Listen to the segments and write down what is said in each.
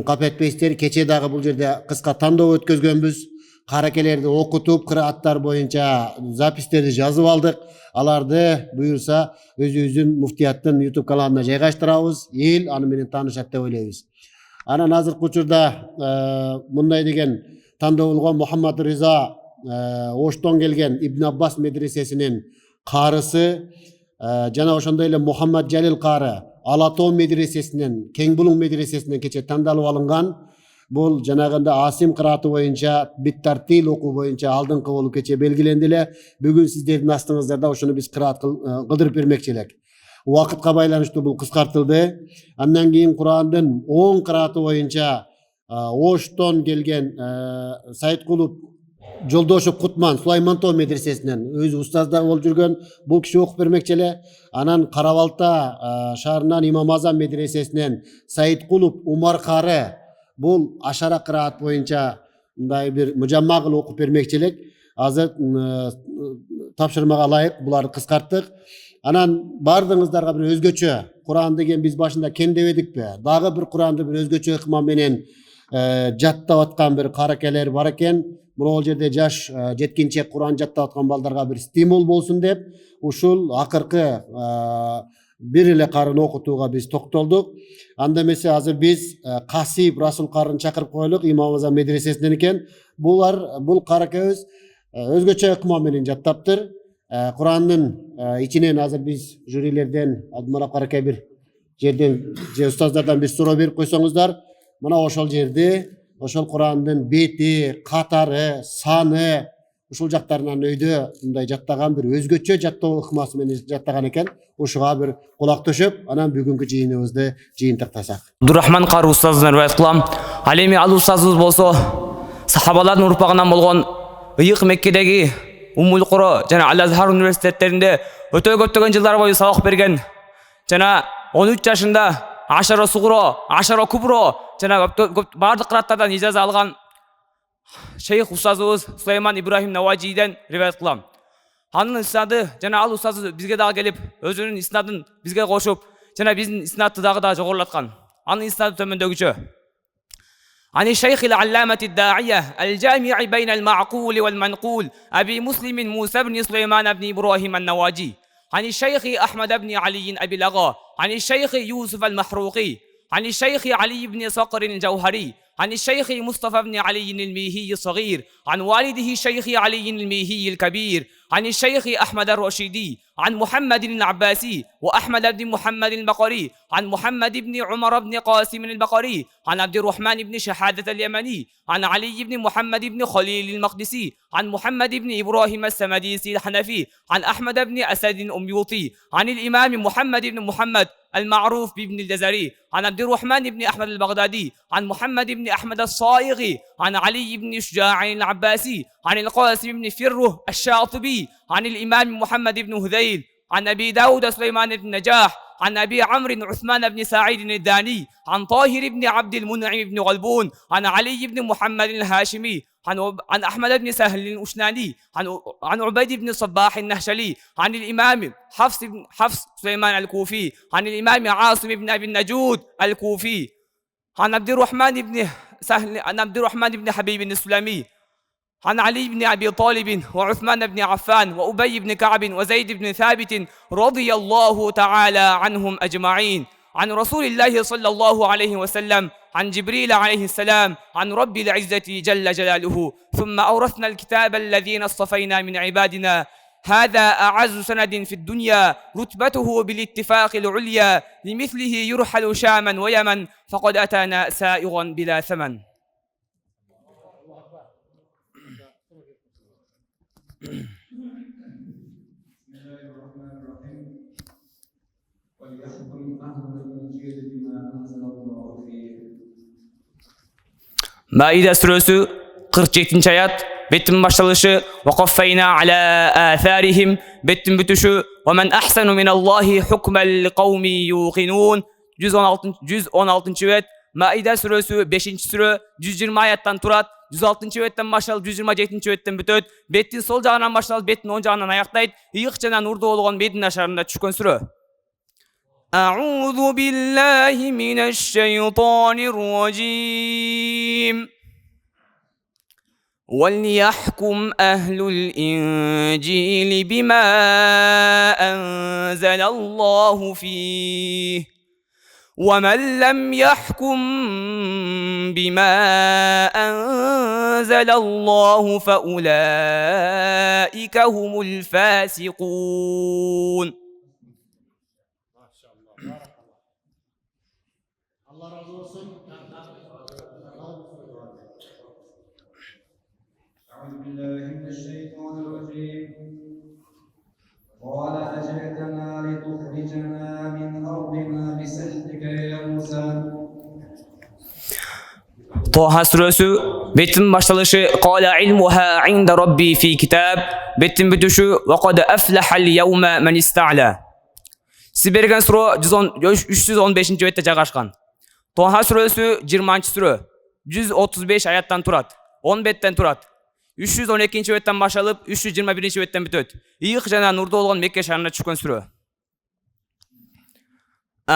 кап этпейсиздер, кече дагы бул жерде кыска тандоо өткөзгөнбүз. Каракелерди окутуп, кырааттар боюнча запистерди жазып алдык. Аларды буюрса өзүбүздүн муфтияттын YouTube каналына жайгаштырабыз. Эл аны менен таанышат деп ойлойбуз. Анан азыркы учурда мындай деген тандоо болгон Мухаммад Риза Оштон келген Ибн Аббас медресесинин карысы, жана ошондой эле Мухаммад Жалил кары Алатоо медресесинин, Кеңбулуң медресесинен кече тандалып алынган. Бул жанагында Асим кырааты боюнча, биттартил окуу боюнча алдыңкы болуп кече белгиленди эле. Бүгүн сиздердин астыңыздарда ошону биз кыраат кылдырып бермекчи элек. Убакытка байланыштуу бул кыскартылды. Андан кийин Курандын 10 кырааты боюнча Оштон келген Сайыткулов Жолдошев Кутман Сулаймантоо медресесинен өзү устаздар болуп жүргөн бул киши окуп бермекчи эле. Анан Карабалта шаарынан Имам Азам медресесинен Сайыткулов Умар кары бул ашара кыраат боюнча мындай бир мужамма кылып окуп бермекчи элек. Азыр тапшырмага ылайык буларды кыскарттык. Анан бардыгыңыздарга бир өзгөчө Куран деген биз башында кен дебедикпи? Дагы бир Куранды бир өзгөчө ыкма менен жаттап аткан бир каракелер бар экен. Бул жерде жаш жеткинчек Куран жаттап аткан балдарга бир стимул болсун деп ушул акыркы бир эле карын окутууга биз токтолдук. Анда эмесе азыр биз Касип Расул карын чакырып коелук, Имам Азам медресесинен экен. Бул каракебиз өзгөчө ыкма менен жаттаптыр. Курандын ичинен азыр биз жюрилерден Адмурат каракай бир жерден же устаздардан бир суроо берип койсоңуздар, мына ошол жерде ошол Курандын бети, катары, саны ушул жактарынан өйдө мындай жаттаган бир өзгөчө жаттоо ыкмасы менен жаттаган экен. Ушуга бир кулак төшөп, анан бүгүнкү жыйыныбызды жыйынтыктасак. Абдурахман кары устаздан риваят кылам. Ал эми ал устазыбыз болсо сахабалардын урпагынан болгон ыйык Меккедеги Уммул Куро жана Ал-Азхар университеттеринде өтө көптөгөн жылдар бою сабак берген. Жана 13 жашында Ашара Сугуро, Ашара Кубро жана бардык кыраттардан ижаза алган шейх устазыбыз Сулейман Ибрахим Наважиден риваят кылам. Анын иснады жана ал устазы бизге дагы келип, өзүнүн иснадын бизге кошуп, жана биздин иснадты дагы жогорулаткан. Анын иснады төмөндөгүчө. عن الشيخ العلامة الداعية الجامع بين المعقول والمنقول أبي مسلم موسى بن سليمان بن إبراهيم النواجي عن الشيخ أحمد بن علي أبي لغا عن الشيخ يوسف المحروقي عن الشيخ علي بن صقر الجوهري عن الشيخ مصطفى بن علي الميهي الصغير عن والده الشيخ علي الميهي الكبير عن الشيخ أحمد الرشيدي عن محمد العباسي وأحمد بن محمد البقري عن محمد بن عمر بن قاسم البقري عن عبد الرحمن بن شهادة اليمني عن علي بن محمد بن خليل المقدسي عن محمد بن إبراهيم السمديسي الحنفي عن أحمد بن أسد الأميوطي عن الإمام محمد بن محمد المعروف بابن الجزري عن عبد الرحمن بن أحمد البغدادي عن محمد بن أحمد الصائغي عن علي بن شجاع العباسي عن القاسم بن فره الشاطبي عن الإمام محمد بن هذيل عن أبي داود سليمان بن نجاح عن أبي عمرو عثمان بن سعيد الداني عن طاهر بن عبد المنعم بن غلبون عن علي بن محمد الهاشمي عن أحمد بن سهل الأشناني عن عبيد بن صباح النهشلي عن الإمام حفص سليمان الكوفي عن الإمام عاصم بن أبي النجود الكوفي عن عبد الرحمن بن حبيب السلمي عن علي بن أبي طالب وعثمان بن عفان وأبي بن كعب وزيد بن ثابت رضي الله تعالى عنهم أجمعين عن رسول الله صلى الله عليه وسلم عن جبريل عليه السلام عن رب العزة جل جلاله ثم أورثنا الكتاب الذين اصطفينا من عبادنا هذا أعز سند في الدنيا رتبته بالاتفاق العليا لمثله يرحل شاما ويمن فقد أتانا سائغا بلا ثمن. Maide suresi 47. ayet betin başlışı ve kaffeyna ala atharihim betin bütüşü ve men ahsanu minallahi hukmen liqavmi yuqinun 116. ayet Maide suresi 5. sure 120 ayetten turat 106. ayetten başlayıp 127. ayetten bütöt betin sol jagынан başlayıp betin oң jagынан аяқтайды ыйык жана нурду болгон Медина шаарында түшкөн сүрө. أعوذ بالله من الشيطان الرجيم وليحكم أهل الإنجيل بما أنزل الله فيه ومن لم يحكم بما أنزل الله فأولئك هم الفاسقون. أعوذ بالله من الشيطان الرجيم. قال أجئتنا لتخرجنا من أرضنا بسحرك يا موسى. Toha suresi betin başlalışı qala ilmuha inda rabbi fi kitab betin bütüşü ve qad aflahal yevme men ista'la. Siz bergen sura 315. ayette жайгашкан. Toha suresi 20. sure 135 ayattan turat. 10 betten turat. 312 ayetten başlanıp 321 ayetten bitöt. İyik jana nurda болгон Мекке шаарына түшкөн сүрө.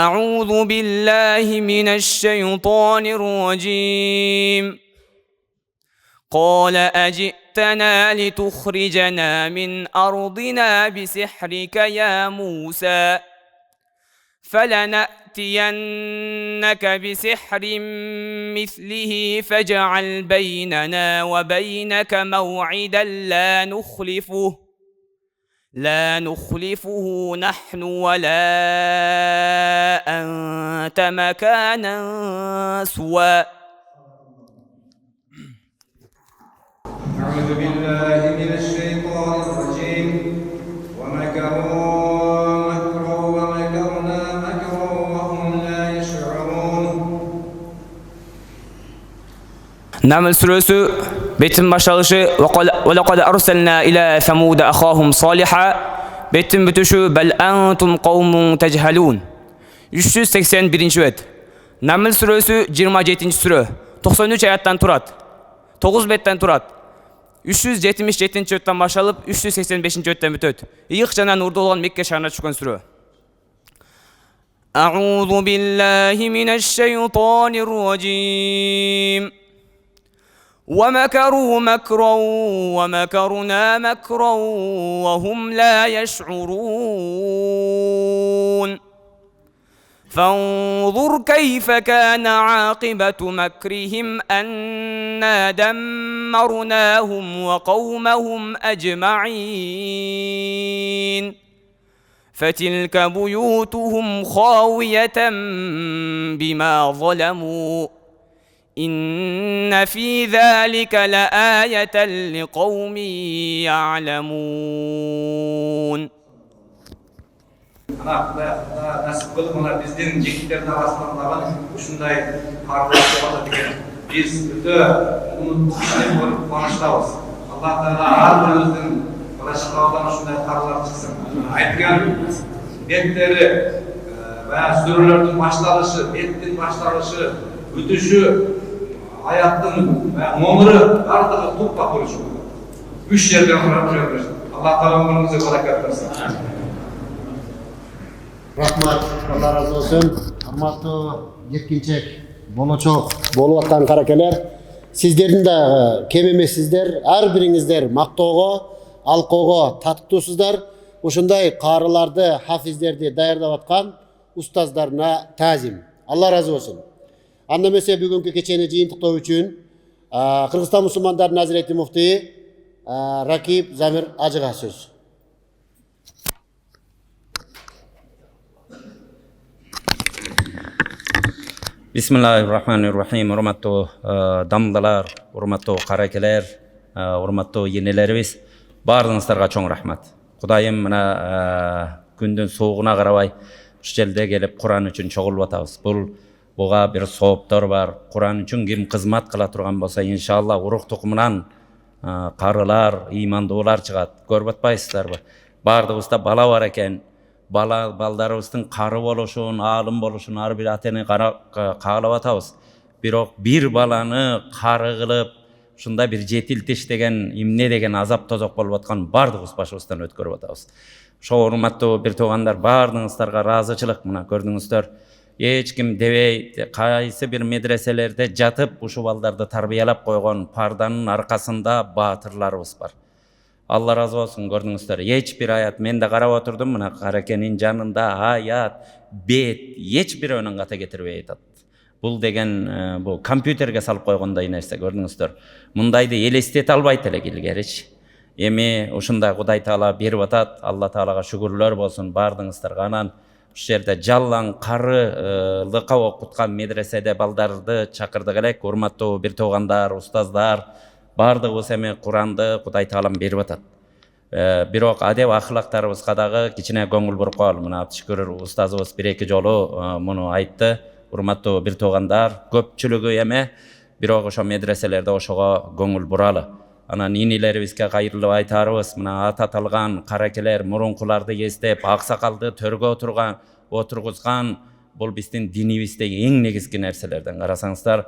أعوذ بالله من الشيطان الرجيم قال أجئتنا لتخرجنا من أرضنا بسحرك يا موسى فلنأتينك بسحر مثله فاجعل بيننا وبينك موعدا لا نخلفه نحن ولا أنت مكانا سوى. أعوذ بالله من الشيطان الرجيم. ومكروا مكرا ومكرنا مكرا وهم لا يشعرون. Naml suresi betin başlalışı ve laqad arsalna ila Samud akhahum Salih'a betin bütüşü bel antum qavmun techalun. 381. ayet. Naml suresi 27. sure 93 ayattan turat. 9 betten turat. 377. ayetten başlanıp 385. ayetten bitöt. İyik jana nurda болгон Мекке шаарына түшкөн сүрө. أعوذ بالله من الشيطان الرجيم ومكروا مكرا ومكرنا مكرا وهم لا يشعرون فانظر كيف كان عاقبة مكرهم أنا دمرناهم وقومهم أجمعين فتلك بيوتهم خاوية بما ظلموا إن في ذلك لآية لقوم يعلمون. Nasip kılıp ona bizden cekitlerin arasından dalan uşunday kararlar oldu diye biz öte umutluqlar görüp qanıştabız. Allah-Taala har birimizden Allahu-Taaladan uşunday kararlar çıksın. Aytgan betleri ve sürelerin başlanışı, betin başlanışı, bütüşü, hayatın ve momuru artığı tutpa kuruşu. 3 yerden kurarmış. Allah-Taala ömrünüze bereket versin. Rahmat, Allah razı olsun. Урматтуу жеткинчек, болочок болуп аткан каракелер, сиздердин да кем эмессиздер. Ар бириңиздер мактоого, алкоого татыктуусуздар. Ушундай карыларды, хафиздерди даярдап аткан устаздарына таазим. Allah razı olsun. Анда эмесе бүгүнкү кечени жыйынтыктоо үчүн Кыргызстан мусулмандарынын Азирети муфтии Ракип Замир ажыга сөз. Bismillahirrahmanirrahim. Урматтуу дамдалар, урматтуу каракелер, урматтуу енелерибиз, баарыңыздарга чоң рахмат. Кудайым мына күндүн суугуна карабай ушу жерде келип Куран үчүн чогулуп атабыз. Буга бир сооптор бар. Куран үчүн ким кызмат кыла турган болсо, иншалла урук тукумунан карылар, ыймандуулар чыгат. Көрүп атпайсыздарбы? Бардыгыбызда бала бар экен. Балдарыбыздын кары болушун, аалым болушун ар бир ата-эне каалап атабыз. Бирок бир баланы кары кылып, ушундай бир жетилтиш деген эмне деген азап тозок болуп аткан бардыгыбыз башыбыздан өткөрүп атабыз. Ошо урматтуу бир туугандар, бардыгыңыздарга ыраазычылык. Мына көрдүңүздөр, эч ким дебей кайсы бир медреселерде жатып ушул балдарды тарбиялап койгон парданын аркасында баатырларыбыз бар. Алла разы болсун. Көрдүңүздөр, эч бир аят, мен да карап отурдум, мына каракенин жанында аят, бет эч бирөөнүн ката кетирбей айтат. Бул деген бул компьютерге салып койгондой нерсе. Көрдүңүздөр, мындайды элестете албайт элек илгеричи. Эми ушундай Кудай Таала берип атат. Алла Таалага шүгүрлөр болсун бардыгыңыздарга. Анан ушул жерде жаллан карылыкка окуткан медреседе балдарды чакырдык элек. Урматтуу бир туугандар, устаздар, бардыгыбыз эми Куранды Кудай Таалам берип атат. Бирок адеп ахлактарыбызга дагы кичине көңүл буруп коелу. Мына Абдышкүр устазыбыз бир-эки жолу муну айтты. Урматтуу бир туугандар, көпчүлүгү эме, бирок ошо медреселерде ошого көңүл буралы. Анан инилерибизге кайрылып айтарыбыз, мына ататалган каракелер мурункуларды эстеп, аксакалды төргө отургузган, бул биздин динибиздеги эң негизги нерселерден. Карасаңыздар,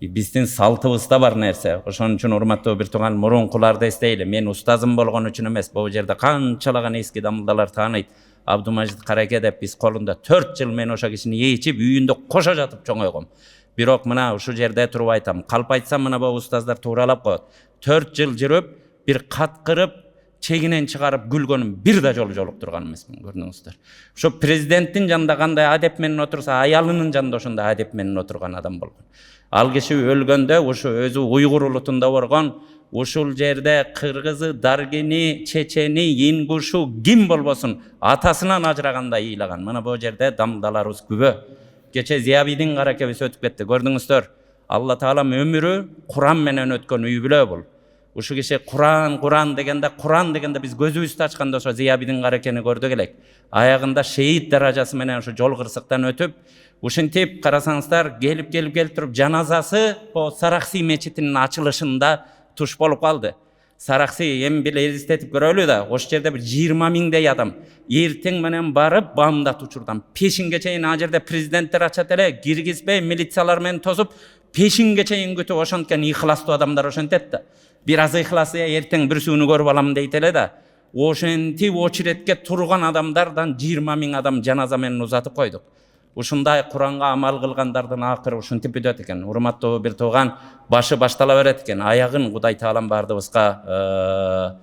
биздин салтыбызда бар нерсе. Ошон үчүн урматтуу бир тууган, мурункуларды эстейли. Мен устазым болгон үчүн эмес, бул жерде канчалаган эски дамылдалар тааныйт. Абдумажид Караке деп биз колунда 4 жыл мен ошо кишини ээчип, үйүндө кошо жатып чоңойгом. Бирок мына ушул жерде туруп айтам, калп айтсам мына бу устаздар тууралап коет. 4 жыл жүрүп, бир каткырып, чегинен чыгарып күлгөнүм бир да жолу жолуктурган эмесмин. Көрдүңүздөр. Ошо президенттин жанында кандай адеп менен отурса, аялынын жанында ошондой адеп менен отурган адам болгон. Ал киши өлгөндө ушу өзү уйгур улутунда болгон, ушул жерде кыргызы, даргини, чечени, ингушу ким болбосун атасынан ажырагандай ыйлаган. Мына бул жерде дамылдаларыбыз күбө. Кече Зиябидин каракебиз өтүп кетти. Көрдүңүздөр, Алла Таалам өмүрү Куран менен өткөн үй бүлө бул. Ушу киши Куран дегенде биз көзүбүздү ачканда ошо Зиябидин каракени көрдүк элек. Аягында шейит даражасы менен ошо жол кырсыктан өтүп, ушинтип карасаңыздар, келип туруп жаназасы Саракси мечитинин ачылышында туш болуп калды. Саракси эми бир элестетип көрөлү да, ошол жерде бир 20 миңдей адам эртең менен барып бамдат учурдан пешинге чейин а жерде президенттер ачат эле, киргизбей милициялар менен тосуп пешинге чейин күтүп ошонткен ыйхластуу адамдар ошентет да. Бир аз ыйхласы эртең бир сүүнү көрүп алам дейт эле да. Ошентип очередке турган адамдардан 20 миң адам жаназа менен узатып койдук. Ушундай Куранга амал кылгандардын акыры ушинтип бүтөт экен. Урматтуу бир тууган, башы баштала берет экен. Аягын Кудай Таалам бардыбызга